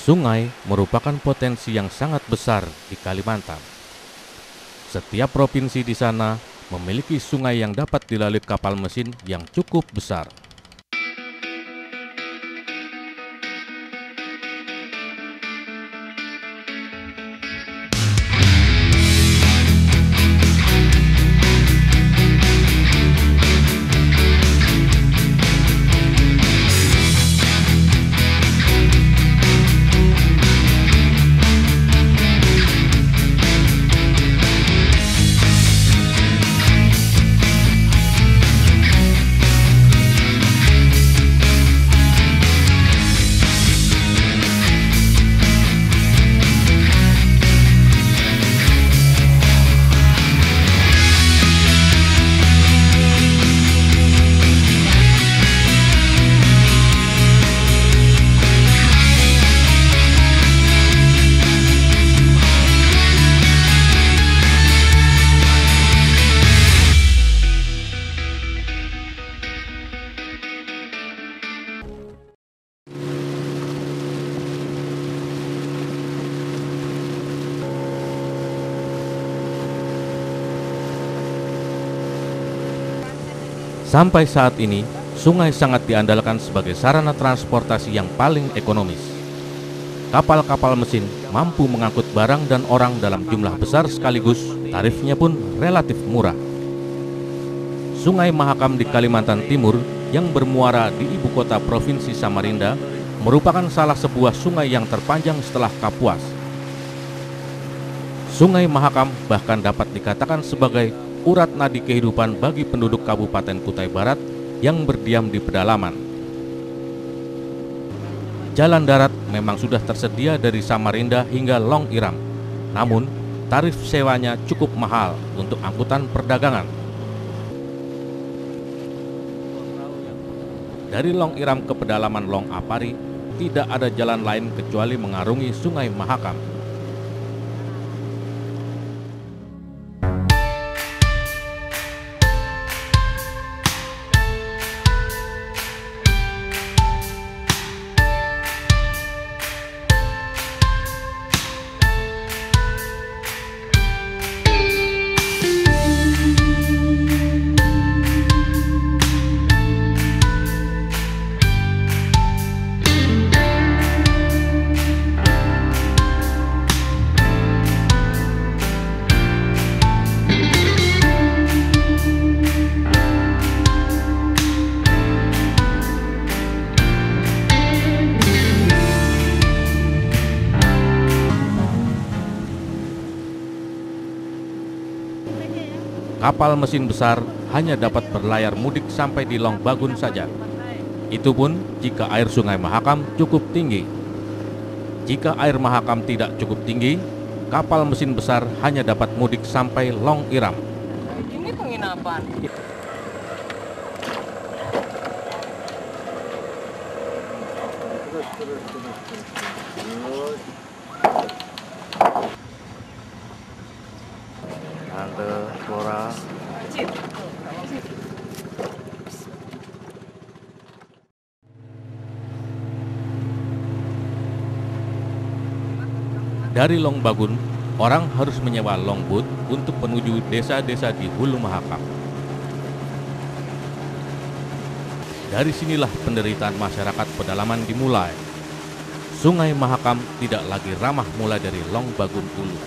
Sungai merupakan potensi yang sangat besar di Kalimantan. Setiap provinsi di sana memiliki sungai yang dapat dilalui kapal mesin yang cukup besar. Sampai saat ini, sungai sangat diandalkan sebagai sarana transportasi yang paling ekonomis. Kapal-kapal mesin mampu mengangkut barang dan orang dalam jumlah besar sekaligus, tarifnya pun relatif murah. Sungai Mahakam di Kalimantan Timur yang bermuara di ibu kota Provinsi Samarinda merupakan salah sebuah sungai yang terpanjang setelah Kapuas. Sungai Mahakam bahkan dapat dikatakan sebagai urat nadi kehidupan bagi penduduk Kabupaten Kutai Barat yang berdiam di pedalaman. Jalan darat memang sudah tersedia dari Samarinda hingga Long Iram, namun tarif sewanya cukup mahal untuk angkutan perdagangan. Dari Long Iram ke pedalaman Long Apari, tidak ada jalan lain kecuali mengarungi Sungai Mahakam. Kapal mesin besar hanya dapat berlayar mudik sampai di Long Bagun saja. Itu pun jika air Sungai Mahakam cukup tinggi. Jika air Mahakam tidak cukup tinggi, kapal mesin besar hanya dapat mudik sampai Long Iram. Ini penginapan. Tante Flora. Dari Long Bagun, orang harus menyewa longboat untuk menuju desa-desa di Hulu Mahakam. Dari sinilah penderitaan masyarakat pedalaman dimulai. Sungai Mahakam tidak lagi ramah mulai dari Long Bagun Hulu.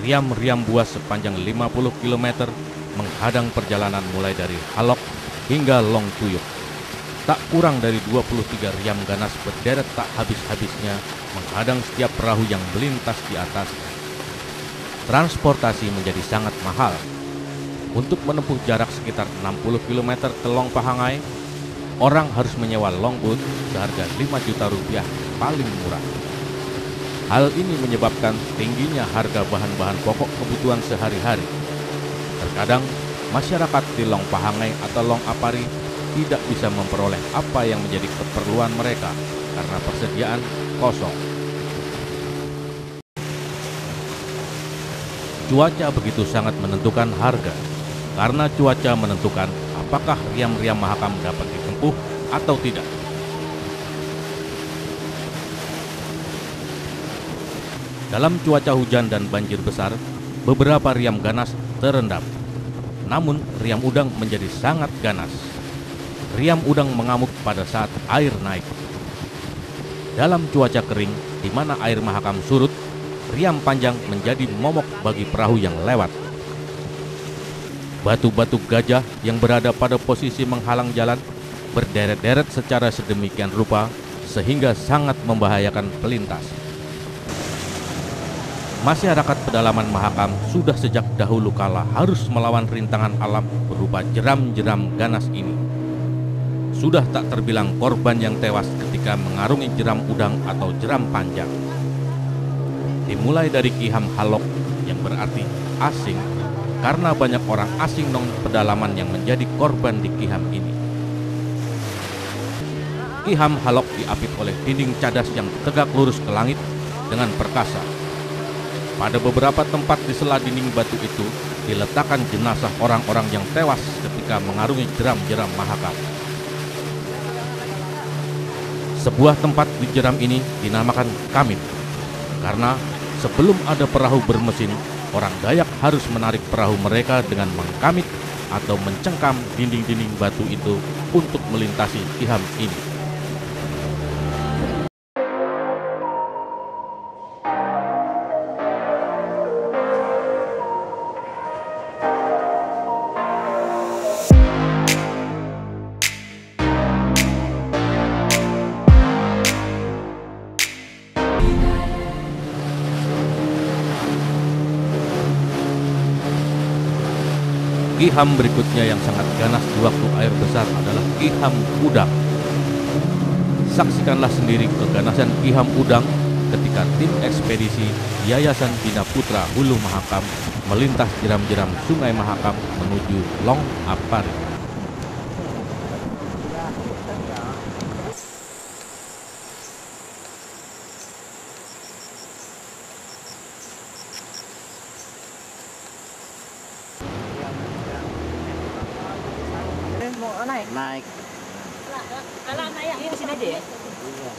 Riam-riam buas sepanjang 50 km menghadang perjalanan mulai dari Halok hingga Long Tuyuk. Tak kurang dari 23 riam ganas berderet tak habis-habisnya menghadang setiap perahu yang melintas di atas. Transportasi menjadi sangat mahal. Untuk menempuh jarak sekitar 60 km ke Long Pahangai, orang harus menyewa longboat seharga 5 juta rupiah paling murah. Hal ini menyebabkan tingginya harga bahan-bahan pokok kebutuhan sehari-hari. Terkadang, masyarakat di Long Pahangai atau Long Apari tidak bisa memperoleh apa yang menjadi keperluan mereka karena persediaan kosong. Cuaca begitu sangat menentukan harga, karena cuaca menentukan apakah riam-riam Mahakam dapat ditempuh atau tidak. Dalam cuaca hujan dan banjir besar, beberapa riam ganas terendam. Namun, riam udang menjadi sangat ganas. Riam udang mengamuk pada saat air naik. Dalam cuaca kering, di mana air Mahakam surut, riam panjang menjadi momok bagi perahu yang lewat. Batu-batu gajah yang berada pada posisi menghalang jalan berderet-deret secara sedemikian rupa sehingga sangat membahayakan pelintas. Masyarakat pedalaman Mahakam sudah sejak dahulu kala harus melawan rintangan alam berupa jeram-jeram ganas ini. Sudah tak terbilang korban yang tewas ketika mengarungi jeram udang atau jeram panjang. Dimulai dari Kiham Halok yang berarti asing, karena banyak orang asing non pedalaman yang menjadi korban di Kiham ini. Kiham Halok diapit oleh dinding cadas yang tegak lurus ke langit dengan perkasa. Pada beberapa tempat di sela dinding batu itu diletakkan jenazah orang-orang yang tewas ketika mengarungi jeram-jeram Mahakam. Sebuah tempat di jeram ini dinamakan Kamit, karena sebelum ada perahu bermesin, orang Dayak harus menarik perahu mereka dengan mengkamit atau mencengkam dinding-dinding batu itu untuk melintasi Kiham ini. Kiham berikutnya yang sangat ganas di waktu air besar adalah Kiham Udang. Saksikanlah sendiri keganasan Kiham Udang ketika tim ekspedisi Yayasan Bina Putra Hulu Mahakam melintas jeram-jeram Sungai Mahakam menuju Long Apari. Mau naik? Naik. Kalau naik ini di sini aja ya? Iya.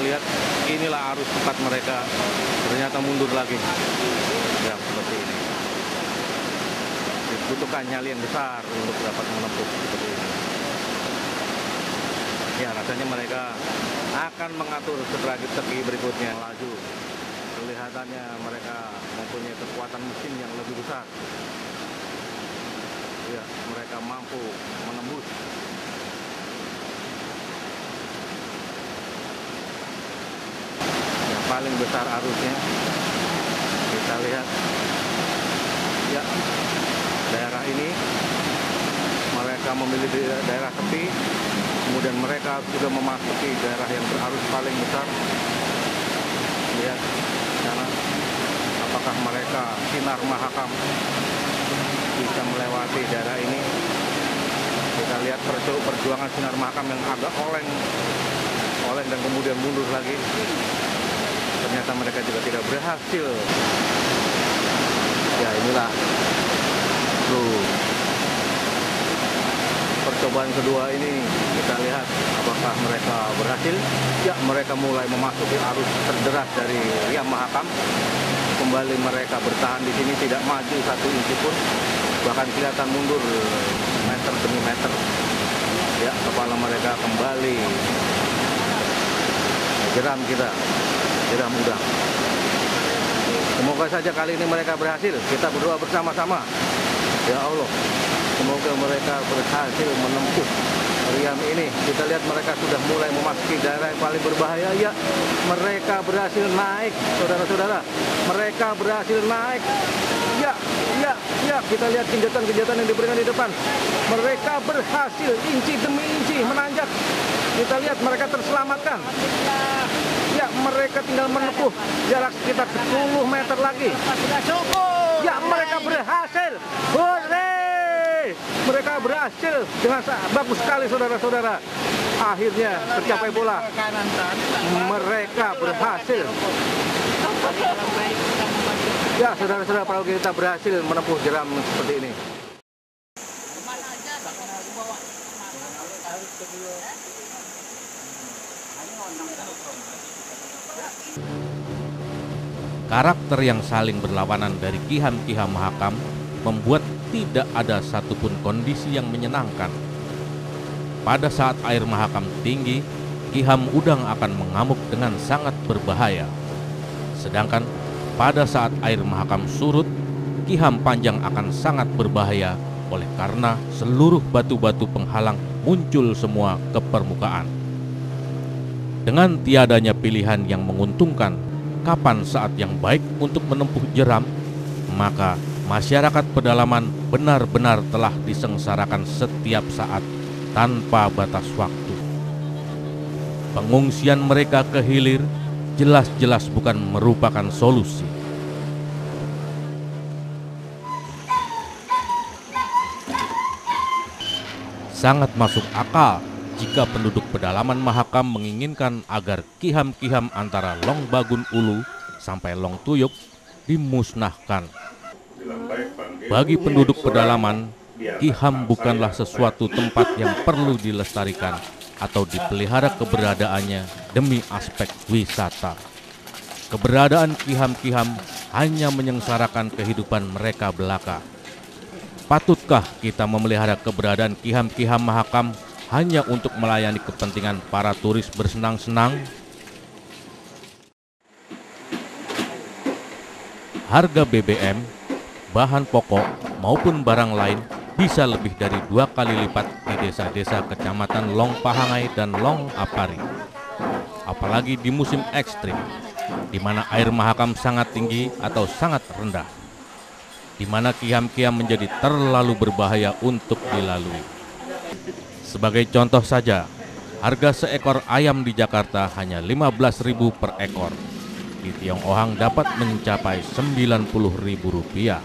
lihat inilah arus cepat mereka, ternyata mundur lagi. Ya, seperti ini. Dibutuhkan nyali yang besar untuk dapat menempuh seperti ini. Ya, rasanya mereka akan mengatur strategi berikutnya. Laju, kelihatannya mereka mempunyai kekuatan mesin yang lebih besar. Ya, mereka mampu menembus. Yang paling besar arusnya, kita lihat. Ya, daerah ini mereka memilih daerah tepi. Kemudian mereka sudah memasuki daerah yang berarus paling besar. Lihat sana, apakah mereka Sinar Mahakam bisa melewati daerah ini? Kita lihat perjuangan Sinar Mahakam yang agak oleng dan kemudian mundur lagi. Ternyata mereka juga tidak berhasil. Ya, inilah percobaan kedua ini. Kita lihat apakah mereka berhasil. Ya, mereka mulai memasuki arus terderas dari Riam Mahakam. Kembali mereka bertahan di sini, tidak maju 1 inci pun, bahkan kelihatan mundur meter demi meter. Ya, kepala mereka kembali jeram kita, jeram udang. Semoga saja kali ini mereka berhasil. Kita berdoa bersama-sama. Ya Allah, semoga mereka berhasil menempuh Riam ini. Kita lihat mereka sudah mulai memasuki daerah yang paling berbahaya. Ya, mereka berhasil naik, saudara-saudara. Mereka berhasil naik. Ya, kita lihat genjatan-genjatan yang diberikan di depan. Mereka berhasil inci demi inci menanjak. Kita lihat mereka terselamatkan. Ya, mereka tinggal menempuh jarak sekitar 10 meter lagi. Ya, mereka berhasil. Hore! Mereka berhasil dengan bagus sekali, saudara-saudara. Akhirnya tercapai bola. Mereka berhasil. Ya, saudara-saudara, kalau kita berhasil menempuh jeram seperti ini. Karakter yang saling berlawanan dari Kiham-Kiham Mahakam membuat tidak ada satupun kondisi yang menyenangkan. Pada saat air Mahakam tinggi, Kiham Udang akan mengamuk dengan sangat berbahaya. Sedangkan pada saat air Mahakam surut, Kiham Panjang akan sangat berbahaya oleh karena seluruh batu-batu penghalang muncul semua ke permukaan. Dengan tiadanya pilihan yang menguntungkan kapan saat yang baik untuk menempuh jeram, maka masyarakat pedalaman benar-benar telah disengsarakan setiap saat tanpa batas waktu. Pengungsian mereka ke hilir jelas-jelas bukan merupakan solusi. Sangat masuk akal jika penduduk pedalaman Mahakam menginginkan agar Kiham-Kiham antara Long Bagun Ulu sampai Long Tuyuk dimusnahkan. Bagi penduduk pedalaman, Kiham bukanlah sesuatu tempat yang perlu dilestarikan atau dipelihara keberadaannya demi aspek wisata. Keberadaan Kiham-Kiham hanya menyengsarakan kehidupan mereka belaka. Patutkah kita memelihara keberadaan Kiham-Kiham Mahakam hanya untuk melayani kepentingan para turis bersenang-senang? Harga BBM, bahan pokok maupun barang lain bisa lebih dari 2 kali lipat di desa-desa kecamatan Long Pahangai dan Long Apari. Apalagi di musim ekstrim, di mana air Mahakam sangat tinggi atau sangat rendah, di mana Kiham-Kiham menjadi terlalu berbahaya untuk dilalui. Sebagai contoh saja, harga seekor ayam di Jakarta hanya 15.000 per ekor. Di Tionghoang dapat mencapai Rp90.000.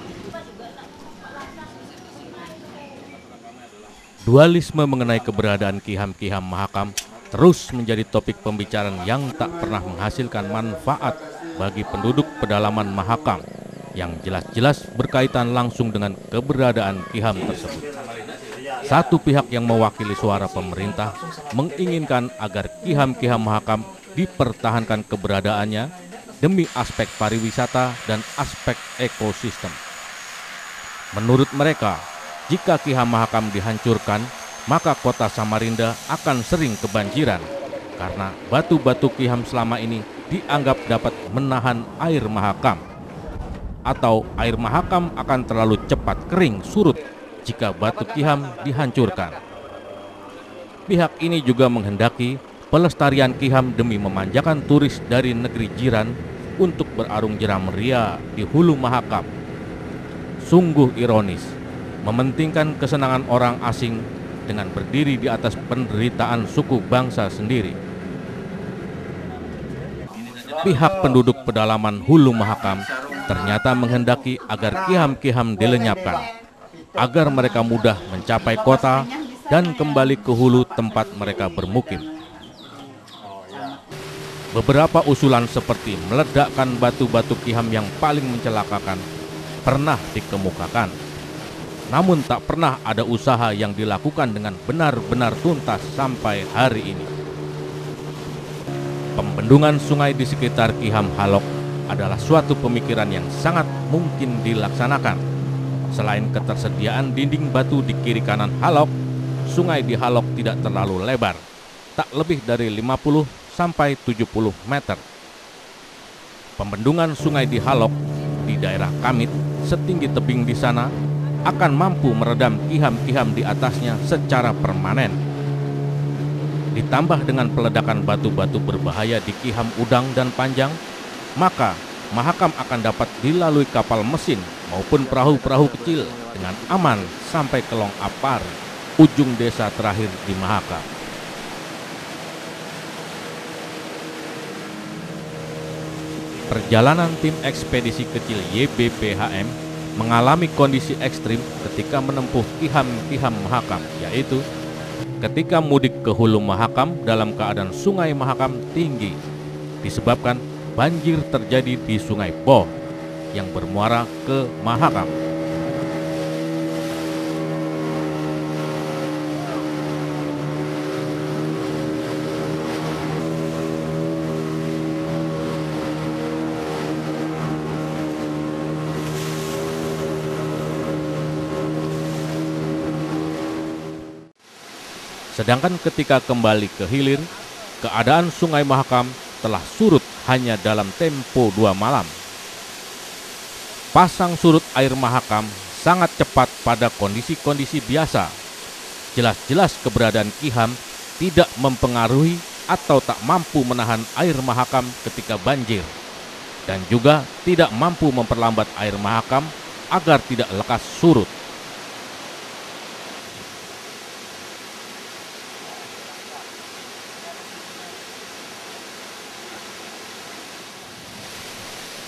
Dualisme mengenai keberadaan Kiham-Kiham Mahakam terus menjadi topik pembicaraan yang tak pernah menghasilkan manfaat bagi penduduk pedalaman Mahakam yang jelas-jelas berkaitan langsung dengan keberadaan Kiham tersebut. Satu pihak yang mewakili suara pemerintah menginginkan agar Kiham-Kiham Mahakam dipertahankan keberadaannya demi aspek pariwisata dan aspek ekosistem. Menurut mereka, jika Ki Ham Mahakam dihancurkan, maka kota Samarinda akan sering kebanjiran karena batu-batu Ki Ham selama ini dianggap dapat menahan air Mahakam, atau air Mahakam akan terlalu cepat kering surut jika batu Ki Ham dihancurkan. Pihak ini juga menghendaki pelestarian Ki Ham demi memanjakan turis dari negeri jiran untuk berarung jeram ria di Hulu Mahakam. Sungguh ironis, mementingkan kesenangan orang asing dengan berdiri di atas penderitaan suku bangsa sendiri. Pihak penduduk pedalaman Hulu Mahakam ternyata menghendaki agar Ki Ham dilenyapkan, agar mereka mudah mencapai kota dan kembali ke hulu tempat mereka bermukim. Beberapa usulan seperti meledakkan batu-batu Ki Ham yang paling mencelakakan pernah dikemukakan, namun tak pernah ada usaha yang dilakukan dengan benar-benar tuntas sampai hari ini. Pembendungan sungai di sekitar Ki Ham Halok adalah suatu pemikiran yang sangat mungkin dilaksanakan. Selain ketersediaan dinding batu di kiri kanan Halok, sungai di Halok tidak terlalu lebar, tak lebih dari 50 sampai 70 meter. Pembendungan sungai di Halok di daerah Kamit setinggi tebing di sana akan mampu meredam Ki Ham di atasnya secara permanen. Ditambah dengan peledakan batu-batu berbahaya di Ki Ham Udang dan Panjang, maka Mahakam akan dapat dilalui kapal mesin maupun perahu-perahu kecil dengan aman sampai ke Long Apar, ujung desa terakhir di Mahakam. Perjalanan tim ekspedisi kecil YBPHM mengalami kondisi ekstrim ketika menempuh Ki Ham Mahakam, yaitu ketika mudik ke Hulu Mahakam dalam keadaan sungai Mahakam tinggi disebabkan banjir terjadi di Sungai Boh yang bermuara ke Mahakam. Sedangkan ketika kembali ke hilir, keadaan Sungai Mahakam telah surut hanya dalam tempo 2 malam. Pasang surut air Mahakam sangat cepat pada kondisi-kondisi biasa. Jelas-jelas keberadaan Ki Ham tidak mempengaruhi atau tak mampu menahan air Mahakam ketika banjir, dan juga tidak mampu memperlambat air Mahakam agar tidak lekas surut.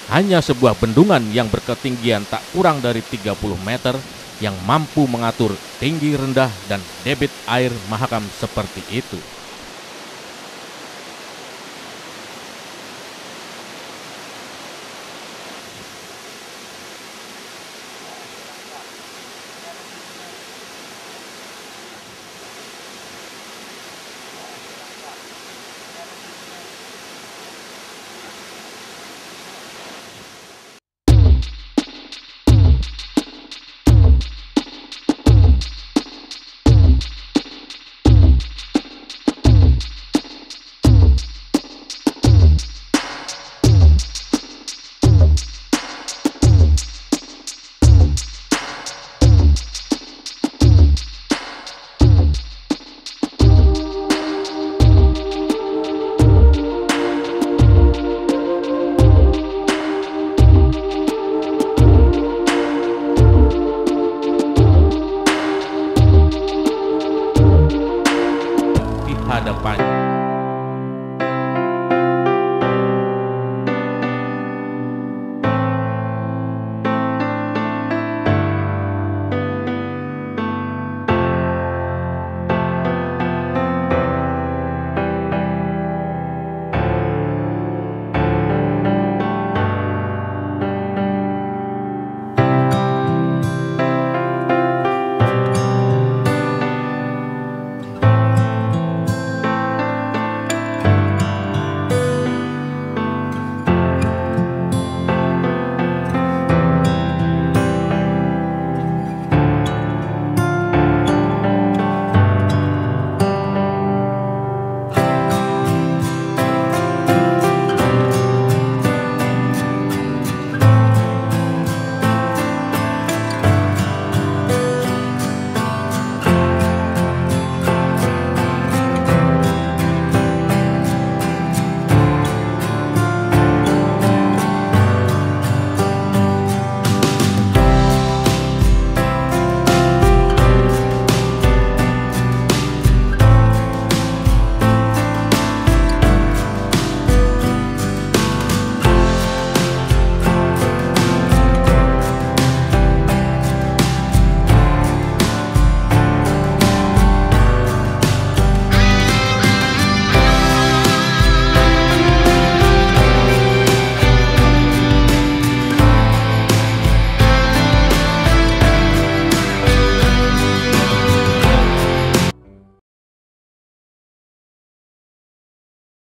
Hanya sebuah bendungan yang berketinggian tak kurang dari 30 meter yang mampu mengatur tinggi rendah dan debit air Mahakam seperti itu. Hadapan